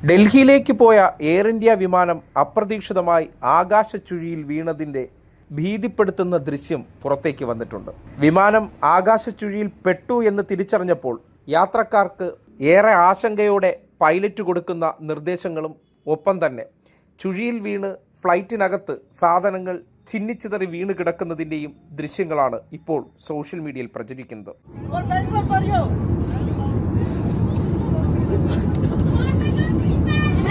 ഡൽഹിയിലേക്ക് പോയ air India വിമാനം അപ്രതീക്ഷിതമായി ആകാശച്ചുഴിയിൽ വീണതിൻ്റെ ഭീതിപ്പെടുത്തുന്ന ദൃശ്യം പുറത്തേക്ക് വന്നിട്ടുണ്ട്. വിമാനം ആകാശച്ചുഴിയിൽ പെട്ടു എന്ന് തിരിച്ചറിഞ്ഞപ്പോൾ യാത്രക്കാർക്ക് ഏറെ ആശങ്കയോടെ പൈലറ്റ് കൊടുക്കുന്ന നിർദ്ദേശങ്ങളും ഒപ്പം തന്നെ ചുഴിയിൽ വീണ് ഫ്ലൈറ്റിനകത്ത് സാധനങ്ങൾ ചിന്നിച്ചിതറി വീണ് കിടക്കുന്നതിൻ്റെയും ദൃശ്യങ്ങളാണ് ഇപ്പോൾ സോഷ്യൽ മീഡിയയിൽ പ്രചരിക്കുന്നത്.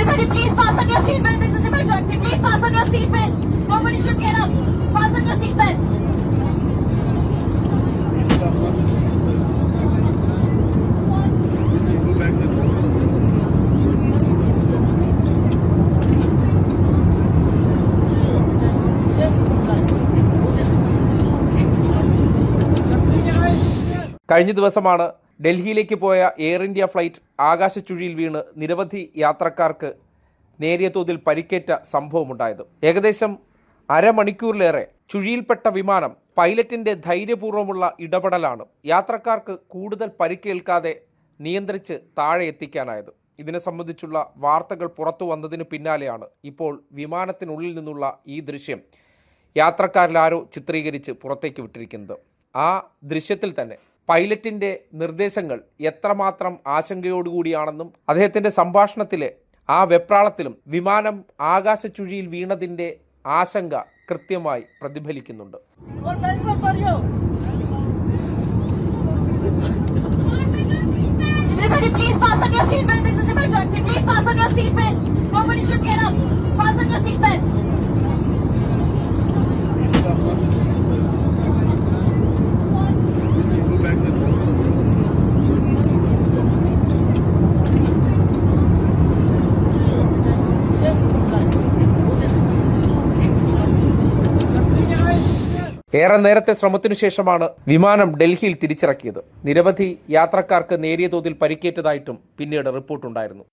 Everybody, please fasten your seatbelt. This is emergency. Please fasten your seatbelt. Nobody should get up. Fasten your seatbelt. കഴിഞ്ഞ ദിവസമാണ് ഡൽഹിയിലേക്ക് പോയ എയർ ഇന്ത്യ ഫ്ലൈറ്റ് ആകാശച്ചുഴിയിൽ വീണ് നിരവധി യാത്രക്കാർക്ക് നേരിയ തോതിൽ പരിക്കേറ്റ സംഭവമുണ്ടായത്. ഏകദേശം അരമണിക്കൂറിലേറെ ചുഴിയിൽപ്പെട്ട വിമാനം പൈലറ്റിൻ്റെ ധൈര്യപൂർവ്വമുള്ള ഇടപെടലാണ് യാത്രക്കാർക്ക് കൂടുതൽ പരിക്കേൽക്കാതെ നിയന്ത്രിച്ച് താഴെ എത്തിക്കാനായത്. ഇതിനെ സംബന്ധിച്ചുള്ള വാർത്തകൾ പുറത്തു വന്നതിന് പിന്നാലെയാണ് ഇപ്പോൾ വിമാനത്തിനുള്ളിൽ നിന്നുള്ള ഈ ദൃശ്യം യാത്രക്കാരിലാരോ ചിത്രീകരിച്ച് പുറത്തേക്ക് വിട്ടിരിക്കുന്നത്. ആ ദൃശ്യത്തിൽ തന്നെ പൈലറ്റിൻ്റെ നിർദ്ദേശങ്ങൾ എത്രമാത്രം ആശങ്കയോടുകൂടിയാണെന്നും അദ്ദേഹത്തിൻ്റെ സംഭാഷണത്തിലെ ആ വെപ്രാളത്തിലും വിമാനം ആകാശച്ചുഴിയിൽ വീണതിൻ്റെ ആശങ്ക കൃത്യമായി പ്രതിഫലിക്കുന്നുണ്ട്. ഏറെ നേരത്തെ ശ്രമത്തിനു ശേഷമാണ് വിമാനം ഡൽഹിയിൽ തിരിച്ചിറക്കിയത്. നിരവധി യാത്രക്കാർക്ക് നേരിയ തോതിൽ പരിക്കേറ്റതായിട്ടും പിന്നീട് റിപ്പോർട്ടുണ്ടായിരുന്നു.